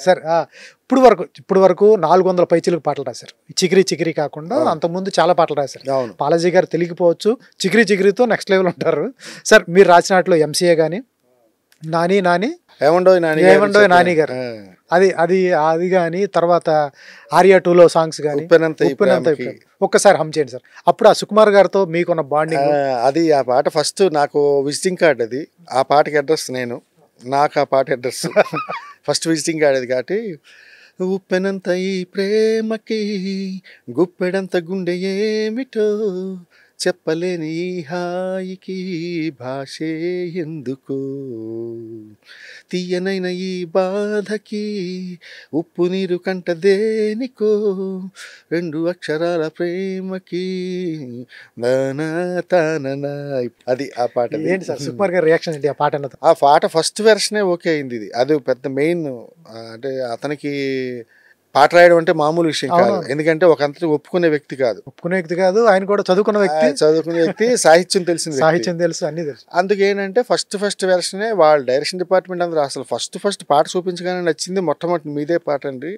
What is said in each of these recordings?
Sir ఇప్పుడు వరకు 400 పైచిలకు పాటలు రాశారు. చికిరి చికిరి కాకుండా అంతకుముందు చాలా పాటలు రాశారు. బాలాజీ గారు తెలియకపోవచ్చు, చికిరి చికిరితో నెక్స్ట్ లెవెల్ ఉంటారు. సార్ మీరు రాసినట్లు ఎంసీఏ కానీ, నాని నాని ఏమండోయ్ నాని గారు అది కానీ, తర్వాత ఆర్యా 2లో సాంగ్స్ కానీ ఒక్కసారి హమ్ చేయండి సార్. అప్పుడు ఆ సుకుమార్ గారితో మీకున్న బాండింగ్ అది. ఆ పాట ఫస్ట్ నాకు విజిటింగ్ కార్డ్ అది. ఆ పాటకి అడ్రస్ నాకు ఆ పాట అడ్రస్ ఫస్ట్ విజిటింగ్ కార్డ్ అది. కాబట్టి ఉప్పెనంత ఈ ప్రేమకి గుప్పెడంత గుండె ఏమిటో చెప్పలేని ఈ హాయికి భాషే ఎందుకు తీయనైన ఈ బాధకి ఉప్పు నీరు కంట దేనికో రెండు అక్షరాల ప్రేమకి అది ఆ పాట. ఏంటి సార్ సుకుమార్ గారి రియాక్షన్ ఏంటి ఆ పాట? ఆ పాట ఫస్ట్ వెర్షనే ఓకే అయింది. ఇది అది పెద్ద మెయిన్. అంటే అతనికి పాట రాయడం అంటే మామూలు విషయం కాదు. ఎందుకంటే ఒక అంతటి ఒప్పుకునే వ్యక్తి కాదు. ఆయన కూడా చదువుకునే వ్యక్తి, సాహిత్యం తెలిసింది, సాహిత్యం తెలుసు, అన్ని తెలుసు. అందుకేంటంటే ఫస్ట్ వెర్షనే వాళ్ళ డైరెక్షన్ డిపార్ట్మెంట్ అందరూ అసలు ఫస్ట్ పాట చూపించగానే నచ్చింది మొట్టమొదటి మీదే పాట అండి.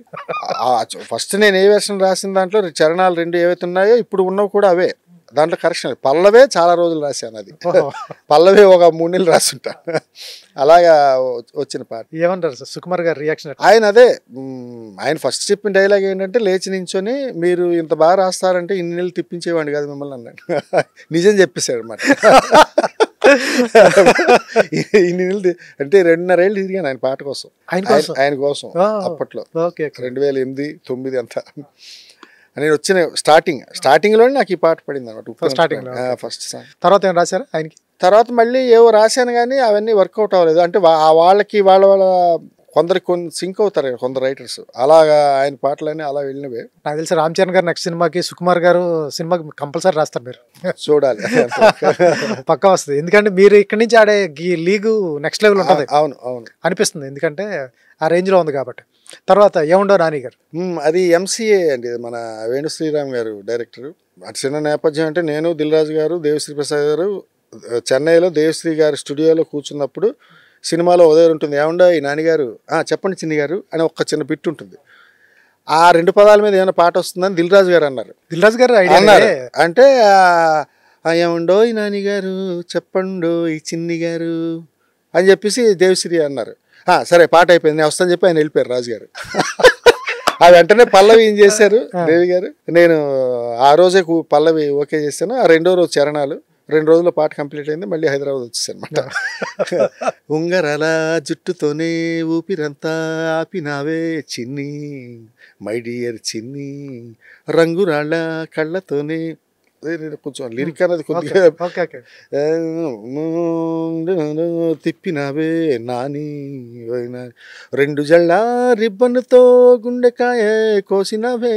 ఫస్ట్ నేను ఏ వెర్షన్ రాసిన దాంట్లో చరణాలు 2 ఏవైతే ఉన్నాయో ఇప్పుడు ఉన్నవి కూడా అవే. దాంట్లో కరెక్షన్ పల్లవే చాలా రోజులు రాశాను. అది పల్లవే ఒక 3 నెలలు రాసుంటా. అలాగా వచ్చిన పాట. ఏమంటారు సార్ సుకుమార్ గారి రియాక్షన్? ఆయన ఫస్ట్ చెప్పిన డైలాగ్ ఏంటంటే, లేచి నించొని మీరు ఇంత బాగా రాస్తారంటే ఇన్ని నెలలు తిప్పించేవాడిని కాదు మిమ్మల్ని అన్నాడు. నిజం చెప్పేశాడు అన్నమాట. ఇన్ని నెలలు అంటే 2.5 ఏళ్ళు తిరిగాను ఆయన పాట కోసం, ఆయన కోసం. అప్పట్లో 2008, 2009 అంతా నేను వచ్చిన స్టార్టింగ్లోనే నాకు ఈ పాట పడింది అనమాట. First song. తర్వాత ఏం రాశారు ఆయనకి? తర్వాత మళ్ళీ ఏవో రాశాను కానీ అవన్నీ వర్కౌట్ అవ్వలేదు. అంటే వాళ్ళకి వాళ్ళ కొందరికి సింక్ అవుతారు కొందరు రైటర్స్. అలాగా ఆయన పాటలన్నీ అలా వెళ్ళినవే. నాకు తెలిసి రామ్ చరణ్ గారు నెక్స్ట్ సినిమాకి సుకుమార్ గారు సినిమాకి కంపల్సరీ రాస్తారు. మీరు చూడాలి, పక్కా వస్తుంది. ఎందుకంటే మీరు ఇక్కడి నుంచి ఆడే లీగు నెక్స్ట్ లెవెల్ ఉంటుంది. అవును అనిపిస్తుంది, ఎందుకంటే ఆ రేంజ్ లో ఉంది కాబట్టి. తర్వాత ఏముండో నాని గారు, అది ఎంసీఏ అండి. మన వేణు శ్రీరామ్ గారు డైరెక్టర్. అటు చిన్న నేపథ్యం అంటే నేను, దిల్ రాజు గారు, దేవిశ్రీ ప్రసాద్ గారు చెన్నైలో దేవిశ్రీ గారి స్టూడియోలో కూర్చున్నప్పుడు సినిమాలో ఉదయం ఉంటుంది, ఏముండో ఈ నాన్నగారు చెప్పండి చిన్ని గారు అని ఒక చిన్న బిట్ ఉంటుంది. ఆ 2 పదాల మీద ఏమైనా పాట వస్తుందని దిల్ రాజు గారు అన్నారు. దిల్ రాజు గారు అన్నారు. అంటే ఏముండో ఈ నాన్నగారు చెప్పండో ఈ చిన్ని గారు అని చెప్పేసి దేవిశ్రీ అన్నారు. సరే పాట అయిపోయింది, నేను వస్తాను చెప్పి ఆయన వెళ్ళిపోయారు రాజుగారు. ఆ వెంటనే పల్లవి ఏం చేశారు దేవి గారు, నేను ఆ రోజే పల్లవి ఓకే చేశాను. ఆ 2వ రోజు చరణాలు, 2 రోజుల్లో పాట కంప్లీట్ అయింది. మళ్ళీ హైదరాబాద్ వచ్చేసాను అనమాట. ఉంగరాల జుట్టుతోనే ఊపిరంతా ఆపినావే చిన్ని, మై డియర్ చిన్ని, రంగురాళ్ళ కళ్ళతోనే కొంచెం లిరిక్ అన్నది కొద్దిగా తిప్పినావే నాని, 2 జళ్ళ రిబ్బన్తో గుండెకాయ కోసినవే,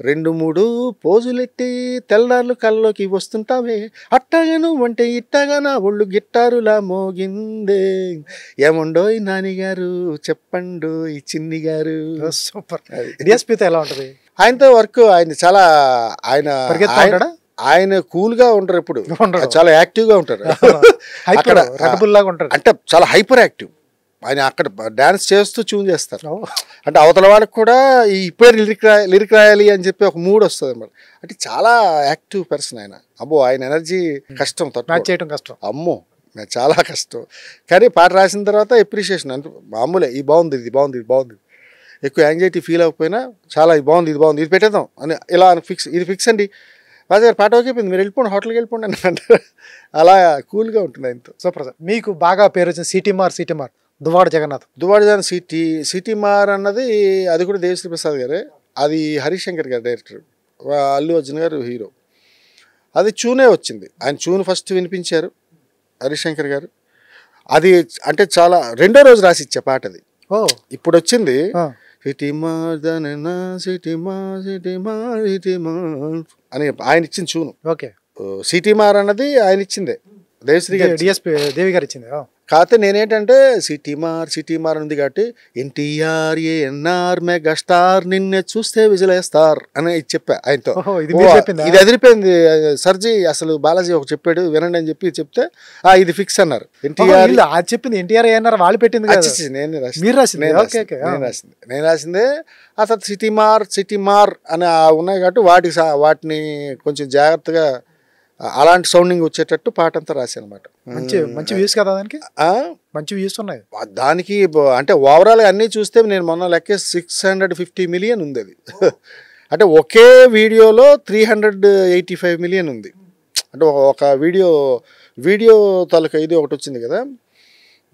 2-3 పోజులెట్టి తెల్లార్లు కల్లోకి వస్తుంటావే, అట్టగాను అంటే ఇట్టగా నా ఒళ్ళు గిట్టారులా మోగిందే, ఏముండోయ్ నానిగారు చెప్పండు ఈ చిన్ని గారు. సూపర్. డిఎస్పీతో ఎలా ఉంటుంది? ఆయనతో వర్క్ ఆయన చాలా ఆయన కూల్ గా ఉంటారు, ఎప్పుడు చాలా యాక్టివ్ గా ఉంటారు. అక్కడ అంటే చాలా హైపర్ యాక్టివ్. ఆయన అక్కడ డాన్స్ చేస్తూ ట్యూన్ చేస్తారు. అంటే అవతల వాళ్ళకి కూడా ఇప్పుడే లిరిక్ రాయాలి అని చెప్పి ఒక మూడ్ వస్తుంది అన్నమాట. అంటే చాలా యాక్టివ్ పర్సన్ ఆయన. అబ్బో ఆయన ఎనర్జీ కష్టం చేయడం కష్టం. అమ్మో చాలా కష్టం. కానీ పాట రాసిన తర్వాత ఎప్రిషియేషన్ అంటే మామూలే, ఇది బాగుంది, ఇది బాగుంది, ఇది బాగుంది. ఎక్కువ యాంగ్జైటీ ఫీల్ అవ్వకపోయినా చాలా ఇది బాగుంది, ఇది బాగుంది, ఇది పెట్టేద్దాం అని ఇలా ఇది ఫిక్స్ అండి. రాజుగారు పాట ఓకే అయిపోయింది, మీరు వెళ్ళిపోండి, హోటల్కి వెళ్ళిపోండి అని అంటారు. అలా కూల్గా ఉంటుంది ఆయనతో. Super sir. మీకు బాగా పేరు వచ్చిన సిటీమార్ దువ్వాడ జగన్నాథ్. సిటీమార్ అన్నది అది కూడా దేవిశ్రీ ప్రసాద్ గారే. అది హరిశంకర్ గారు డైరెక్టర్, అల్లు అర్జున్ గారు హీరో. అది చూనే వచ్చింది. ఆయన చూను ఫస్ట్ వినిపించారు హరిశంకర్ గారు. అది అంటే చాలా 2వ రోజు రాసి ఇచ్చే పాట అది. ఇప్పుడు వచ్చింది సిటీమార్ అని ఆయన ఇచ్చిన చూను. ఓకే. సిటీమార్ అన్నది ఆయన ఇచ్చిందే, దేవిశ్రీ గారు, డిఎస్పీ దేవి గారు ఇచ్చింది. కాకపోతే నేనేంటంటే సిటీ మార్ ఉంది కాబట్టి ఎన్టీఆర్ ఏఎన్ఆర్ మెగా స్టార్ నిన్నే చూస్తే విజిలేస్తారు అని చెప్పా ఆయనతో. ఇది అదిరిపోయింది సర్జీ, అసలు బాలాజీ ఒక చెప్పాడు వినండి అని చెప్పి చెప్తే ఇది ఫిక్స్ అన్నారు. ఎన్టీఆర్ చెప్పింది ఎన్టీఆర్ ఏఎన్ఆర్ వాళ్ళు పెట్టింది నేను రాసిందే. ఆ తర్వాత సిటీ మార్ అని ఉన్నాయి కాబట్టి వాటిని కొంచెం జాగ్రత్తగా అలాంటి సౌండింగ్ వచ్చేటట్టు పాట అంతా రాశాను అనమాట. మంచి వ్యూస్ కదా దానికి, మంచి వ్యూస్ ఉన్నాయి దానికి. అంటే ఓవరాల్ అన్నీ చూస్తే నేను మొన్న లెక్క 650 మిలియన్ ఉంది అది. అంటే ఒకే వీడియోలో 385 మిలియన్ ఉంది. అంటే ఒక వీడియో తాలూకా ఇది ఒకటి వచ్చింది కదా,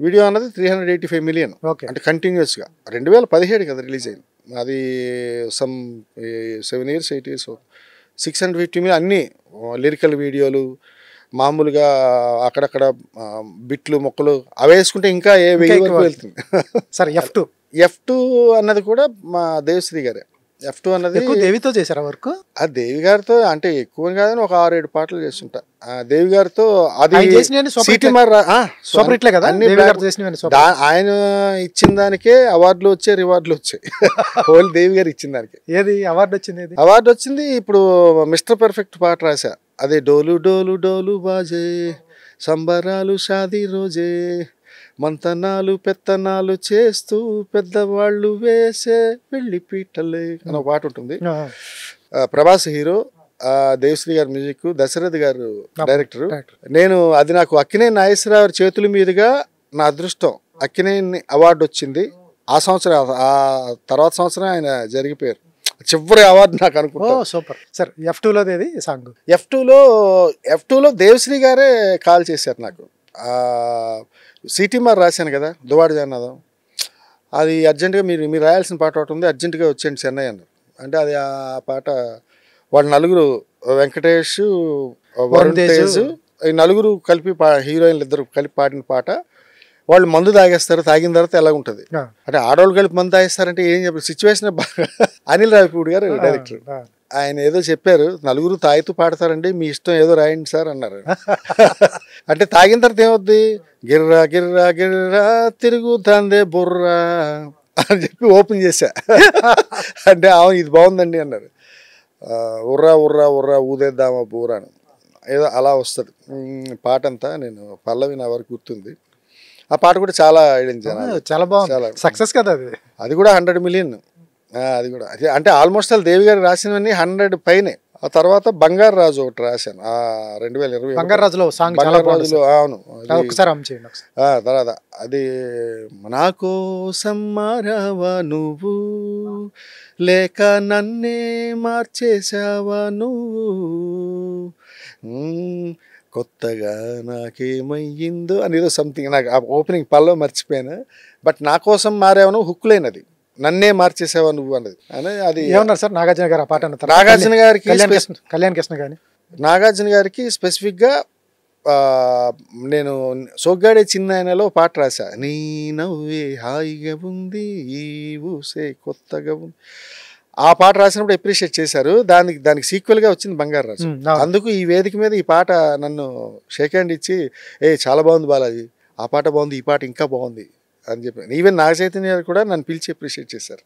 వీడియో అన్నది 385 మిలియన్. అంటే కంటిన్యూస్గా 2017 కదా రిలీజ్ అయింది. అది సమ్ 7 years 8 years 650 మిలియన్. అన్నీ లిరికల్ వీడియోలు, మామూలుగా అక్కడక్కడ బిట్లు మొక్కలు అవి వేసుకుంటే ఇంకా 1000 వరకు వెళ్తుంది. సరే F2 అన్నది కూడా మా దేవిశ్రీ గారే. F2 అన్నది దేవితో చేశారా వర్క్? ఆ దేవి గారితో అంటే ఎక్కువ కాదని ఒక 6-7 పాటలు చేస్తుంటా దేవి గారితో. అది ఆయన ఇచ్చిన దానికే అవార్డులు వచ్చాయి, రివార్డులు వచ్చాయి. ఓన్లీ దేవి గారు ఇచ్చిన దానికి. ఏది అవార్డు వచ్చింది? అవార్డు వచ్చింది ఇప్పుడు మిస్టర్ పర్ఫెక్ట్ పాట రాశా. అదే డోలు డోలు డోలు బాజే సంబరాలు షాదీ రోజే మంతనాలు పెత్తనాలు చేస్తూ పెద్దవాళ్ళు వేసే పెళ్లి పీటలే అని ఒక పాట ఉంటుంది. ప్రభాస్ హీరో, దేవిశ్రీ గారు మ్యూజిక్, దశరథ్ గారు డైరెక్టర్. అది నాకు అక్కినేని నాగేశ్వరరావు చేతుల మీదుగా నా అదృష్టం. అక్కినేని అవార్డు వచ్చింది ఆ సంవత్సరం. ఆ తర్వాత సంవత్సరం ఆయన జరిగిపోయారు. చివరి అవార్డు నాకు అనుకుంటా. Super sir. F2లోది సాంగ్. F2లో దేవిశ్రీ గారే కాల్ చేశారు నాకు. సిటీ మార్ రాశాను కదా, దువాడు జగన్నాథం. అది అర్జెంటుగా మీరు రాయాల్సిన పాట ఒకటి ఉంది, అర్జెంటుగా వచ్చేయండి చెన్నై అన్నారు. అంటే అది ఆ పాట వాళ్ళు నలుగురు, వెంకటేష్, వరుణ్ తేజ్, ఈ నలుగురు కలిపి హీరోయిన్లు ఇద్దరు కలిపి పాడిన పాట. వాళ్ళు మందు తాగేస్తారు, తాగిన తర్వాత ఎలా ఉంటుంది అంటే ఆడవాళ్ళు కలిపి మందు తాగేస్తారంటే ఏం చెప్పారు సిచ్యువేషన్ బాగా. అనిల్ రావిపూడి గారు డైరెక్టర్, ఆయన ఏదో చెప్పారు, నలుగురు తాగుతూ పాడతారండి, మీ ఇష్టం ఏదో రాయండి సార్ అన్నారు. అంటే తాగిన తర్వాత ఏమవుద్ది, గిర్రా గిర్రా గిర్రా తిరుగుతాందే బుర్రా అని చెప్పి ఓపెన్ చేశా. అంటే అవును ఇది బాగుందండి అన్నారు. ఉర్రా ఉర్రా ఉర్రా ఊదేద్దామా బూరాను ఏదో అలా వస్తుంది పాట అంతా. నేను పల్లవి నా వరకు గుర్తుంది. ఆ పాట కూడా చాలా చాలా బాగుంది, సక్సెస్ కదా అది. అది కూడా 100 మిలియన్. అది కూడా అంటే ఆల్మోస్ట్ ఆల్ దేవి గారు రాసినవన్నీ 100 పైనే. ఆ తర్వాత బంగారు రాజు ఒకటి రాశాను 2020. బంగారాజులో అవును. తర్వాత అది నా కోసం మారావా నువ్వు లేక నన్నే మార్చేసావా నువ్వు కొత్తగా నాకేమయ్యిందో అనేదో సంథింగ్. నాకు ఆ ఓపెనింగ్ పల్లో మర్చిపోయాను. బట్ నా కోసం మారావను హుక్కులేనది, నన్నే మార్చేసావా నువ్వు అన్నది అని. అది ఏమన్నారు సార్ నాగార్జున గారు ఆ పాట? నాగార్జున గారికి కళ్యాణ్ కృష్ణ గాని నాగార్జున గారికి స్పెసిఫిక్గా నేను సోగ్గాడే చిన్న ఆయనలో పాట రాశా. నీ నవ్వే హాయిగా ఉంది ఈ ఊసే కొత్తగా ఉంది. ఆ పాట రాసినప్పుడు అప్రిషియేట్ చేశారు. దానికి సీక్వెల్గా వచ్చింది బంగారు రాజు. అందుకు ఈ వేదిక మీద ఈ పాట నన్ను షేక్ హ్యాండ్ ఇచ్చి చాలా బాగుంది బాలాజీ, ఆ పాట బాగుంది, ఈ పాట ఇంకా బాగుంది అని చెప్పి. ఈవెన్ నాగ చైతన్య గారు కూడా నన్ను పిలిచి అప్రిషియేట్ చేశారు.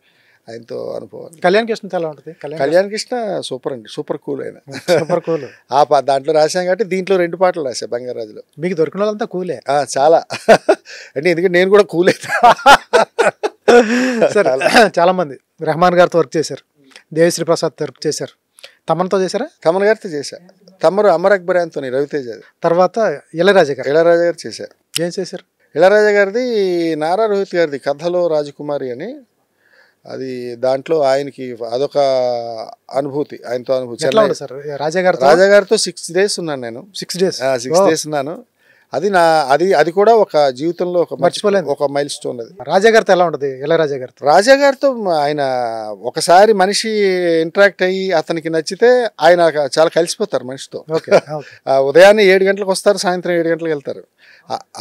ఆయనతో అనుభవాలు. కళ్యాణ్ కృష్ణ ఎలా ఉంటుంది? కళ్యాణ్ కృష్ణ సూపర్ అండి, సూపర్ కూల్ ఆయన. Super cool. దాంట్లో రాశాం కాబట్టి దీంట్లో 2 పాటలు రాశా బంగారాజులో. మీకు దొరికిన వాళ్ళంతా కూలే చాలా. అంటే ఎందుకంటే నేను కూడా కూలే. సరే, చాలా మంది రెహమాన్ గారితో వర్క్ చేశారు, దేవిశ్రీ ప్రసాద్ వర్క్ చేశారు, తమన్తో చేశారా? తమన్ గారితో చేశా. తమరు అమర్ అక్బర్ అంతోని రవితేజ. తర్వాత ఇళయరాజా గారు చేశారు. ఏం చేశారు? ఇళయరాజా గారిది నారా రోహిత్ గారిది కథలో రాజకుమారి అని. అది దాంట్లో ఆయనకి అదొక అనుభూతి, ఆయనతో అనుభూతి. రాజా గారితో 6 days ఉన్నాను నేను. 6 days ఉన్నాను. అది కూడా ఒక జీవితంలో ఒక మర్చిపోలేని ఒక మైల్ స్టోన్. అది రాజా గారితో ఎలా ఉంటుంది? ఇళయరాజా గారితో? రాజా గారితో ఆయన ఒకసారి మనిషి ఇంటరాక్ట్ అయ్యి అతనికి నచ్చితే ఆయన చాలా కలిసిపోతారు మనిషితో. ఉదయాన్నే 7 గంటలకు వస్తారు, సాయంత్రం 7 గంటలకు వెళ్తారు.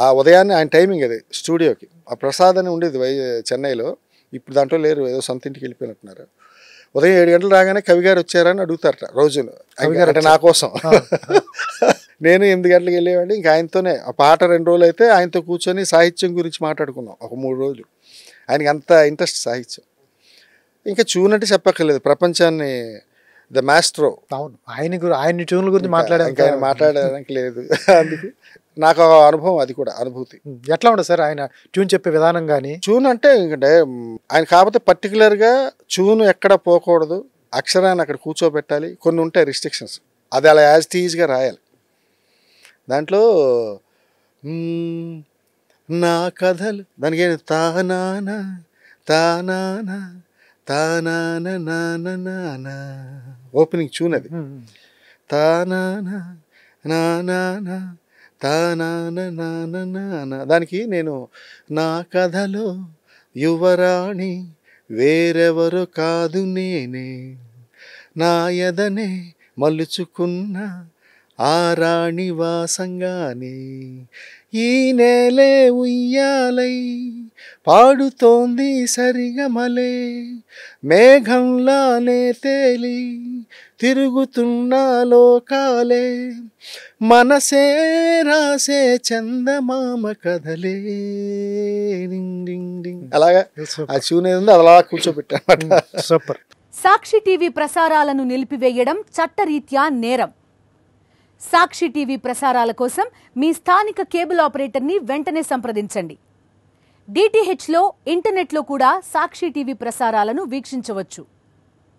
ఆ ఉదయాన్నే ఆయన టైమింగ్ అది స్టూడియోకి. ఆ ప్రసాద్ అని ఉండేది చెన్నైలో, ఇప్పుడు దాంట్లో లేరు, ఏదో సొంత ఇంటికి వెళ్ళిపోయినట్టున్నారు. ఉదయం 7 గంటలు రాగానే కవి గారు వచ్చారని అడుగుతారట రోజును, అంటే నా కోసం. నేను 8 గంటలకు వెళ్ళేవాడిని. ఇంకా ఆయనతోనే ఆ పాట 2 రోజులు అయితే ఆయనతో కూర్చొని సాహిత్యం గురించి మాట్లాడుకున్నాం ఒక 3 రోజులు. ఆయనకి అంత ఇంట్రెస్ట్ సాహిత్యం. ఇంకా ట్యూన్ అంటే చెప్పక్కర్లేదు, ప్రపంచాన్ని ద మాస్ట్రో. అవును, ఆయన ట్యూన్ల గురించి ఇంకా ఆయన మాట్లాడడానికి లేదు. అందుకే నాకు ఆ అనుభవం, అది కూడా అనుభూతి. ఎట్లా ఉండదు సార్ ఆయన ట్యూన్ చెప్పే విధానం కానీ? ట్యూన్ అంటే ఇంకంటే ఆయన కాకపోతే పర్టికులర్గా ట్యూన్ ఎక్కడ పోకూడదు, అక్షరాన్ని అక్కడ కూర్చోబెట్టాలి, కొన్ని ఉంటాయి రిస్ట్రిక్షన్స్, అది అలా యాజ్ టీజ్గా రాయాలి. దాంట్లో నా కథలు దానికి తానానా తానానా తానానా నానా ఓపెనింగ్ ట్యూన్ అది. తానానా నానా తానానా నానా. దానికి నేను నా కథలో యువరాణి వేరెవరు కాదు నేనే, నా ఎదనే మలుచుకున్న ఆ రాణి వాసంగానే, ఈ నేలే ఉయ్యాలై పాడుతోంది సరిగమలే, మేఘంలానే తేలి తిరుగుతున్న లోకాలే, మనసే రాసే చందమామ కథలే. అలాగా ఆ ట్యూన్ ఏదో అలా కూర్చోబెట్టా. సూపర్. సాక్షి టీవీ ప్రసారాలను నిలిపివేయడం చట్టరీత్యా నేరం. సాక్షి టీవీ ప్రసారాల కోసం మీ స్థానిక కేబుల్ ఆపరేటర్ని వెంటనే సంప్రదించండి. DTHలో ఇంటర్నెట్లో కూడా సాక్షి టీవీ ప్రసారాలను వీక్షించవచ్చు.